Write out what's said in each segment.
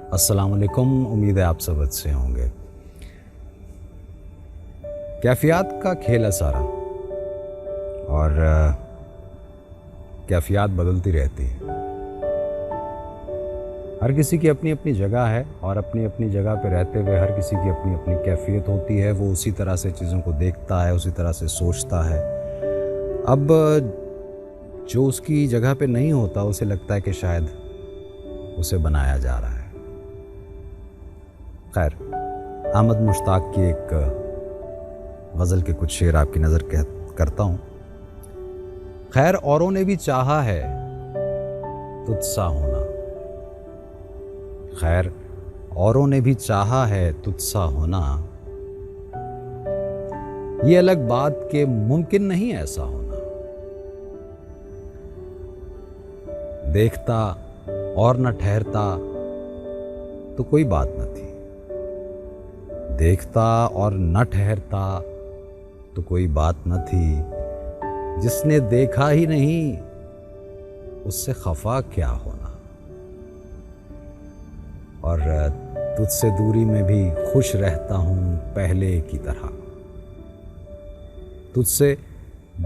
अस्सलाम वालेकुम। उम्मीद है आप सब अच्छे होंगे। कैफियत का खेल है सारा, और कैफियत बदलती रहती है। हर किसी की अपनी अपनी जगह है, और अपनी अपनी जगह पे रहते हुए हर किसी की अपनी अपनी कैफियत होती है। वो उसी तरह से चीज़ों को देखता है, उसी तरह से सोचता है। अब जो उसकी जगह पे नहीं होता, उसे लगता है कि शायद उसे बनाया जा रहा है। खैर, अहमद मुश्ताक की एक गज़ल के कुछ शेर आपकी नज़र करता हूँ। खैर औरों ने भी चाहा है तुझसा होना, खैर औरों ने भी चाहा है तुझसा होना, ये अलग बात के मुमकिन नहीं ऐसा होना। देखता और न ठहरता तो कोई बात न थी, देखता और न ठहरता तो कोई बात न थी, जिसने देखा ही नहीं उससे खफा क्या होना। और तुझसे दूरी में भी खुश रहता हूँ पहले की तरह, तुझसे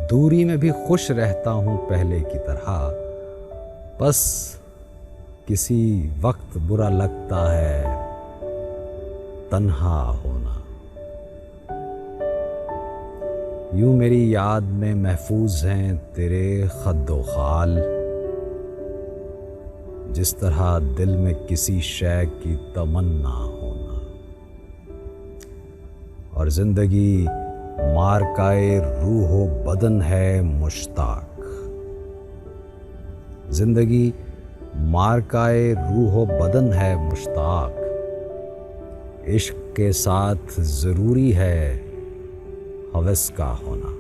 दूरी में भी खुश रहता हूँ पहले की तरह, बस किसी वक्त बुरा लगता है तन्हा होना। यूं मेरी याद में महफूज हैं तेरे खद्दो खाल, जिस तरह दिल में किसी शय की तमन्ना होना। और जिंदगी मारकाए रूहो बदन है मुश्ताक, जिंदगी मारकाए रूहो बदन है मुश्ताक, इश्क के साथ ज़रूरी है हवस का होना।